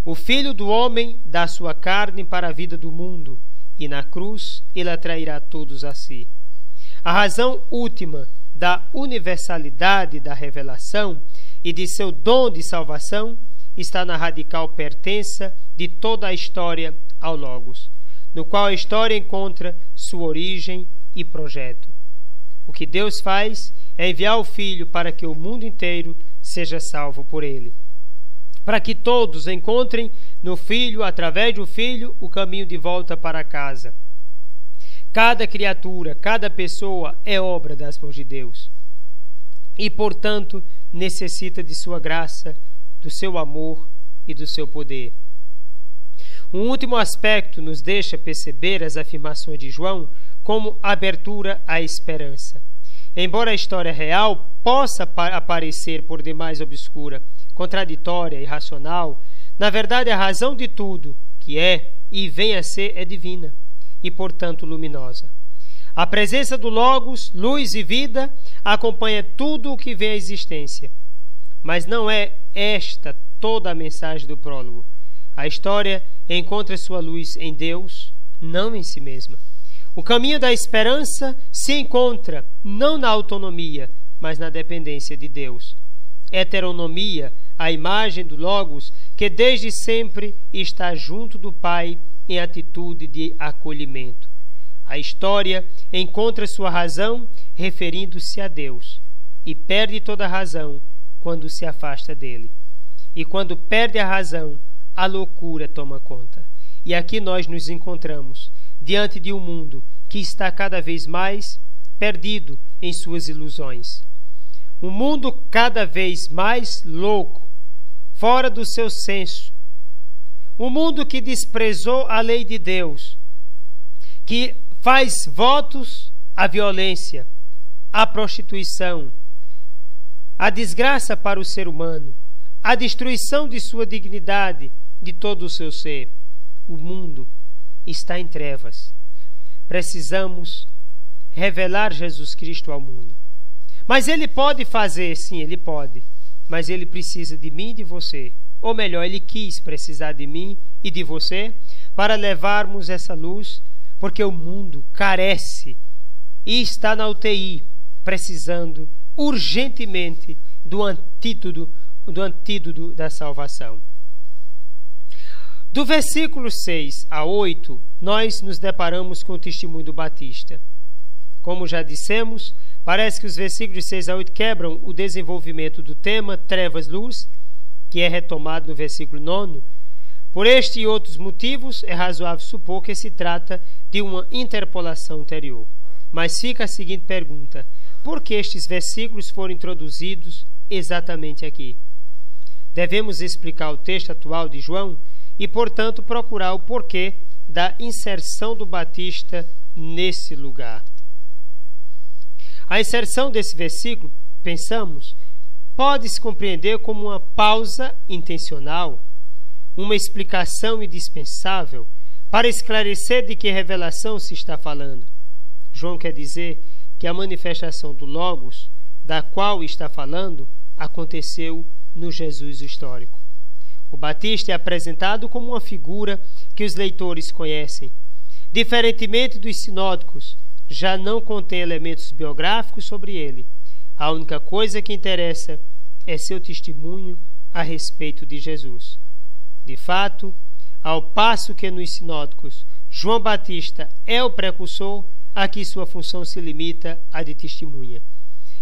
O Filho do homem dá sua carne para a vida do mundo, e na cruz ele atrairá todos a si. A razão última da universalidade da revelação e de seu dom de salvação está na radical pertença de toda a história ao Logos, no qual a história encontra sua origem e projeto. O que Deus faz é enviar o Filho para que o mundo inteiro seja salvo por ele, para que todos encontrem no Filho, através do Filho, o caminho de volta para casa. Cada criatura, cada pessoa é obra das mãos de Deus e, portanto, necessita de sua graça, do seu amor e do seu poder. Um último aspecto nos deixa perceber as afirmações de João como abertura à esperança. Embora a história real possa aparecer por demais obscura, contraditória, irracional, na verdade a razão de tudo que é e vem a ser é divina e, portanto, luminosa. A presença do Logos, luz e vida, acompanha tudo o que vem à existência. Mas não é esta toda a mensagem do prólogo. A história encontra sua luz em Deus, não em si mesma. O caminho da esperança se encontra não na autonomia, mas na dependência de Deus. Heteronomia, a imagem do Logos, que desde sempre está junto do Pai em atitude de acolhimento. A história encontra sua razão referindo-se a Deus e perde toda a razão quando se afasta dele. E quando perde a razão, a loucura toma conta. E aqui nós nos encontramos diante de um mundo que está cada vez mais perdido em suas ilusões. Um mundo cada vez mais louco, fora do seu senso. Um mundo que desprezou a lei de Deus, que faz votos à violência, à prostituição, à desgraça para o ser humano, à destruição de sua dignidade, de todo o seu ser. O mundo está em trevas. Precisamos revelar Jesus Cristo ao mundo. Mas ele pode fazer, sim, ele pode. Mas ele precisa de mim e de você. Ou melhor, ele quis precisar de mim e de você para levarmos essa luz, porque o mundo carece e está na UTI, precisando urgentemente do antídoto da salvação. Do versículo 6 a 8, nós nos deparamos com o testemunho do Batista. Como já dissemos, parece que os versículos de 6 a 8 quebram o desenvolvimento do tema trevas-luz, que é retomado no versículo 9. Por este e outros motivos, é razoável supor que se trata de uma interpolação anterior. Mas fica a seguinte pergunta: por que estes versículos foram introduzidos exatamente aqui? Devemos explicar o texto atual de João e, portanto, procurar o porquê da inserção do Batista nesse lugar. A inserção desse versículo, pensamos, pode-se compreender como uma pausa intencional, uma explicação indispensável para esclarecer de que revelação se está falando. João quer dizer que a manifestação do Logos, da qual está falando, aconteceu no Jesus histórico. O Batista é apresentado como uma figura que os leitores conhecem. Diferentemente dos sinóticos, já não contém elementos biográficos sobre ele. A única coisa que interessa é seu testemunho a respeito de Jesus. De fato, ao passo que nos sinóticos João Batista é o precursor, aqui sua função se limita à de testemunha.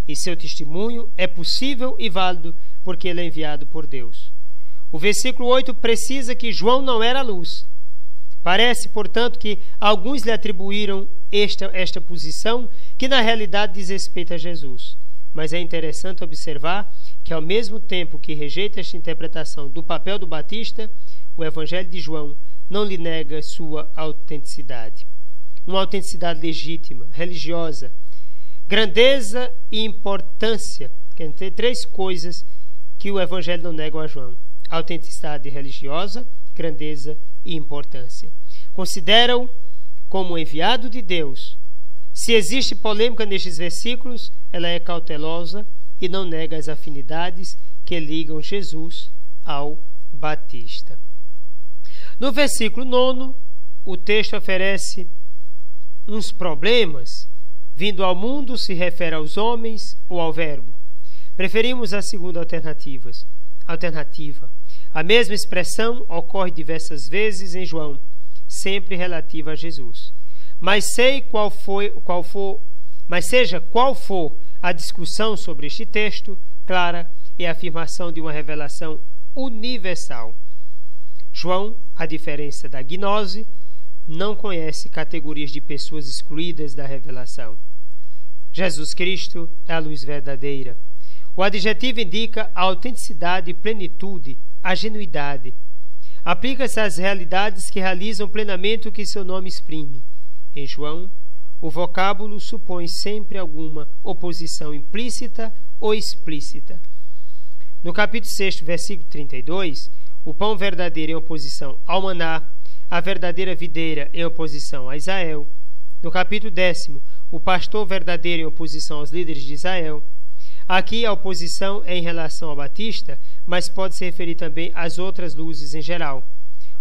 E seu testemunho é possível e válido porque ele é enviado por Deus. O versículo 8 precisa que João não era luz. Parece, portanto, que alguns lhe atribuíram esta posição, que na realidade diz respeito a Jesus. Mas é interessante observar que, ao mesmo tempo que rejeita esta interpretação do papel do Batista, o Evangelho de João não lhe nega sua autenticidade. Uma autenticidade legítima, religiosa, grandeza e importância. Quer dizer, três coisas que o Evangelho não nega a João: autenticidade religiosa, grandeza e importância. Considera-o como enviado de Deus. Se existe polêmica nestes versículos, ela é cautelosa e não nega as afinidades que ligam Jesus ao Batista. No versículo 9, o texto oferece uns problemas. Vindo ao mundo se refere aos homens ou ao verbo. Preferimos a segunda alternativa. A mesma expressão ocorre diversas vezes em João, sempre relativa a Jesus. Mas seja qual for a discussão sobre este texto, clara é a afirmação de uma revelação universal. João, a diferença da gnose, não conhece categorias de pessoas excluídas da revelação. Jesus Cristo é a luz verdadeira. O adjetivo indica a autenticidade e plenitude, a genuidade. Aplica-se às realidades que realizam plenamente o que seu nome exprime. Em João, o vocábulo supõe sempre alguma oposição implícita ou explícita. No capítulo 6, versículo 32, o pão verdadeiro em oposição ao maná, a verdadeira videira em oposição a Israel. No capítulo 10, o pastor verdadeiro em oposição aos líderes de Israel. Aqui a oposição é em relação ao Batista, mas pode se referir também às outras luzes em geral.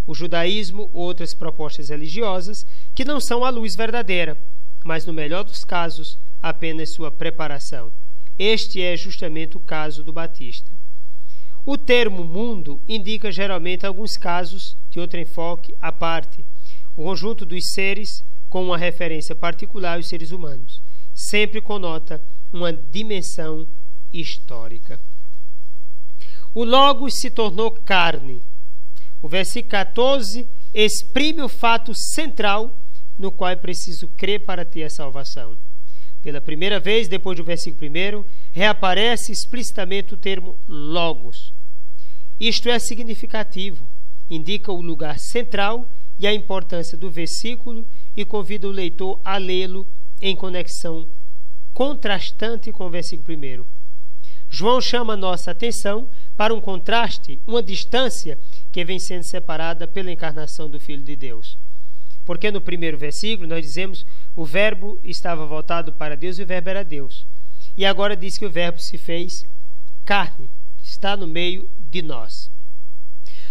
O judaísmo ou outras propostas religiosas que não são a luz verdadeira, mas no melhor dos casos, apenas sua preparação. Este é justamente o caso do Batista. O termo mundo indica geralmente alguns casos de outro enfoque à parte, o conjunto dos seres com uma referência particular aos seres humanos. Sempre conota uma dimensão histórica. O Logos se tornou carne. O versículo 14 exprime o fato central no qual é preciso crer para ter a salvação. Pela primeira vez, depois do versículo 1, reaparece explicitamente o termo Logos. Isto é significativo, indica o lugar central e a importância do versículo e convida o leitor a lê-lo em conexão contrastante com o versículo 1. João chama nossa atenção para um contraste, uma distância que vem sendo separada pela encarnação do Filho de Deus. Porque no primeiro versículo nós dizemos o verbo estava voltado para Deus e o verbo era Deus. E agora diz que o verbo se fez carne, está no meio de nós.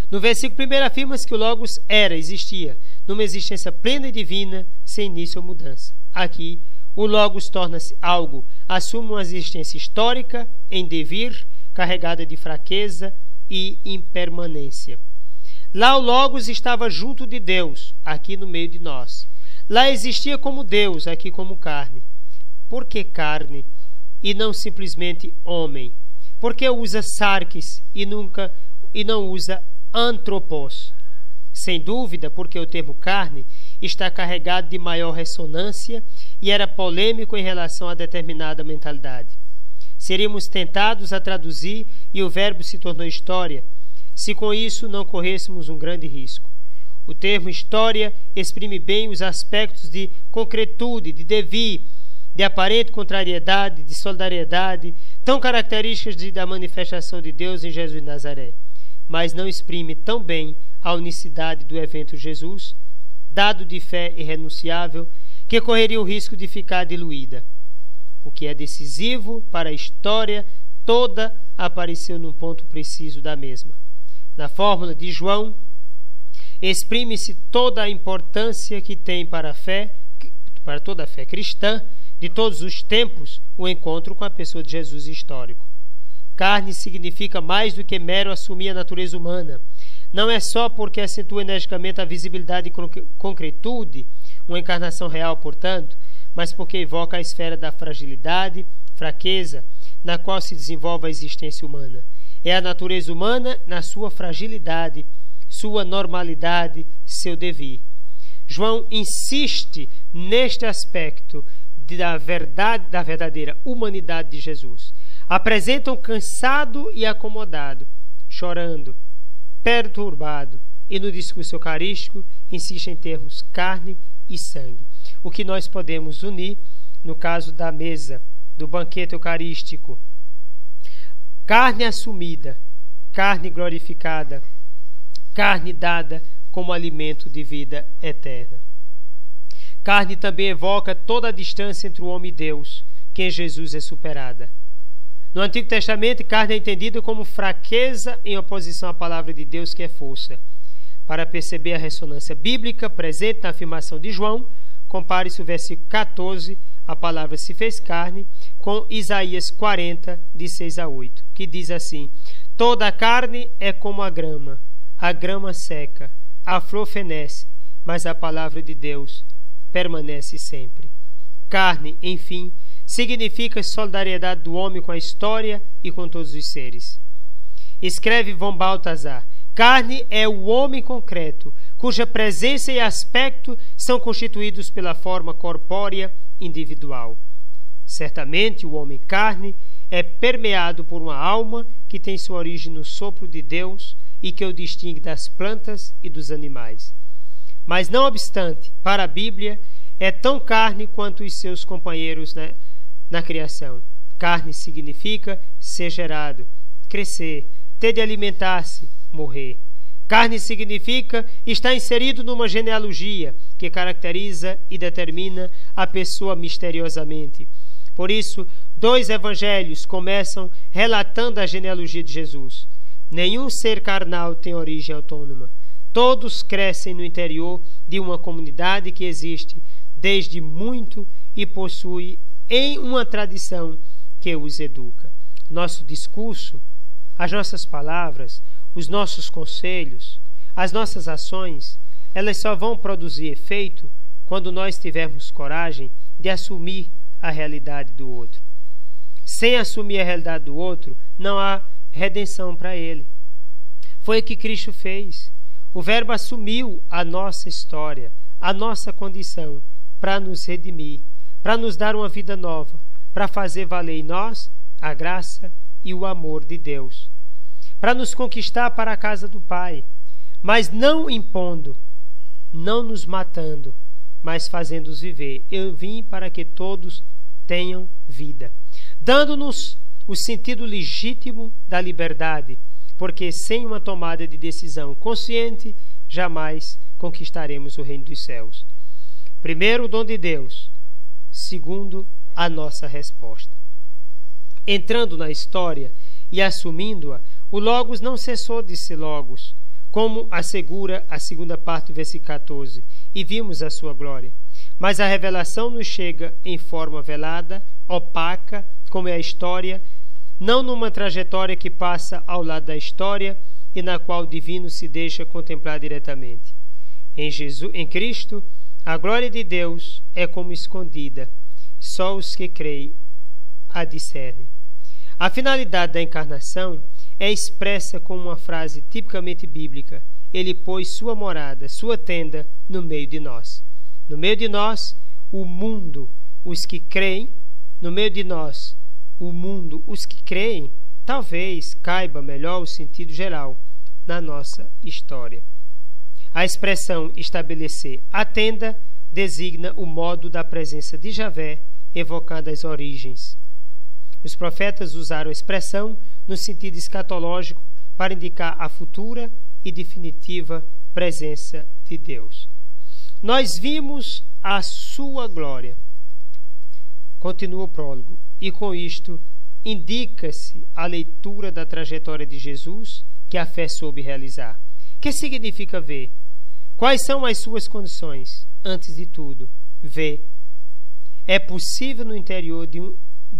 No versículo 1 afirma-se que o Logos existia, numa existência plena e divina, sem início ou mudança. Aqui, o Logos torna-se algo, assume uma existência histórica, em devir, carregada de fraqueza e impermanência. Lá o Logos estava junto de Deus, aqui no meio de nós. Lá existia como Deus, aqui como carne. Por que carne e não simplesmente homem? Por que usa sarkis e não usa antropos? Sem dúvida, porque o termo carne está carregado de maior ressonância e era polêmico em relação a determinada mentalidade. Seríamos tentados a traduzir e o verbo se tornou história, se com isso não corrêssemos um grande risco. O termo história exprime bem os aspectos de concretude, de devir, de aparente contrariedade, de solidariedade, tão características da manifestação de Deus em Jesus de Nazaré, mas não exprime tão bem a unicidade do evento Jesus, dado de fé irrenunciável, que correria o risco de ficar diluída. O que é decisivo para a história toda apareceu num ponto preciso da mesma. Na fórmula de João, exprime-se toda a importância que tem para toda a fé cristã, de todos os tempos, o encontro com a pessoa de Jesus histórico. Carne significa mais do que mero assumir a natureza humana. Não é só porque acentua energicamente a visibilidade e concretude, uma encarnação real, portanto, mas porque evoca a esfera da fragilidade, fraqueza, na qual se desenvolve a existência humana. É a natureza humana na sua fragilidade, sua normalidade, seu devir. João insiste neste aspecto da verdadeira humanidade de Jesus. Apresenta-o cansado e acomodado, chorando, perturbado, e no discurso eucarístico insiste em termos carne e sangue. O que nós podemos unir no caso da mesa, do banquete eucarístico. Carne assumida, carne glorificada, carne dada como alimento de vida eterna. Carne também evoca toda a distância entre o homem e Deus, que em Jesus é superada. No Antigo Testamento, carne é entendida como fraqueza em oposição à palavra de Deus, que é força. Para perceber a ressonância bíblica presente na afirmação de João, compare-se o versículo 14, a palavra se fez carne, com Isaías 40, de 6 a 8, que diz assim: toda a carne é como a grama seca, a flor fenece, mas a palavra de Deus permanece sempre. Carne, enfim, significa solidariedade do homem com a história e com todos os seres. Escreve von Balthasar: carne é o homem concreto, cuja presença e aspecto são constituídos pela forma corpórea individual. Certamente o homem carne é permeado por uma alma que tem sua origem no sopro de Deus e que o distingue das plantas e dos animais. Mas não obstante, para a Bíblia, é tão carne quanto os seus companheiros na criação. Carne significa ser gerado, crescer, ter de alimentar-se, morrer. Carne significa estar inserido numa genealogia que caracteriza e determina a pessoa misteriosamente. Por isso, 2 evangelhos começam relatando a genealogia de Jesus. Nenhum ser carnal tem origem autônoma. Todos crescem no interior de uma comunidade que existe desde muito e possui em uma tradição que os educa. Nosso discurso, as nossas palavras, os nossos conselhos, as nossas ações, elas só vão produzir efeito quando nós tivermos coragem de assumir a realidade do outro. Sem assumir a realidade do outro, não há redenção para ele. Foi o que Cristo fez. O Verbo assumiu a nossa história, a nossa condição, para nos redimir, para nos dar uma vida nova, para fazer valer em nós a graça e o amor de Deus, para nos conquistar para a casa do Pai, mas não impondo, não nos matando, mas fazendo-os viver. Eu vim para que todos tenham vida, dando-nos o sentido legítimo da liberdade, porque sem uma tomada de decisão consciente, jamais conquistaremos o reino dos céus. Primeiro, o dom de Deus. Segundo, a nossa resposta. Entrando na história e assumindo-a, o Logos não cessou de ser Logos, como assegura a segunda parte do versículo 14, e vimos a sua glória. Mas a revelação nos chega em forma velada, opaca, como é a história, não numa trajetória que passa ao lado da história e na qual o divino se deixa contemplar diretamente. Em Cristo, a glória de Deus é como escondida, só os que creem a discernem. A finalidade da encarnação é expressa com uma frase tipicamente bíblica: ele pôs sua morada, sua tenda no meio de nós. No meio de nós, o mundo, os que creem. No meio de nós, o mundo, os que creem. Talvez caiba melhor o sentido geral na nossa história. A expressão estabelecer a tenda designa o modo da presença de Javé, evocando as origens. Os profetas usaram a expressão no sentido escatológico para indicar a futura e definitiva presença de Deus. Nós vimos a sua glória. Continua o prólogo. E com isto indica-se a leitura da trajetória de Jesus que a fé soube realizar. O que significa ver? Quais são as suas condições? Antes de tudo, ver. É possível no interior de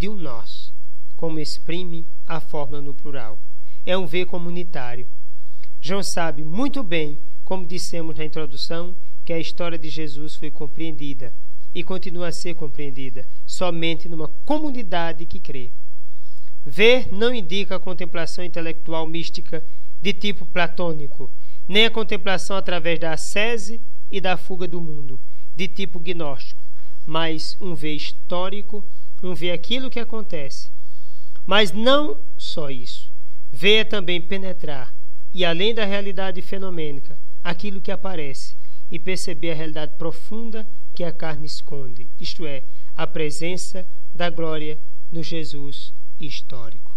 um nós, como exprime a fórmula no plural. É um ver comunitário. João sabe muito bem, como dissemos na introdução, que a história de Jesus foi compreendida e continua a ser compreendida somente numa comunidade que crê. Ver não indica a contemplação intelectual mística de tipo platônico, nem a contemplação através da ascese e da fuga do mundo, de tipo gnóstico, mas um ver histórico, um ver aquilo que acontece. Mas não só isso. Ver é também penetrar, e além da realidade fenomênica, aquilo que aparece, e perceber a realidade profunda que a carne esconde, isto é, a presença da glória no Jesus histórico.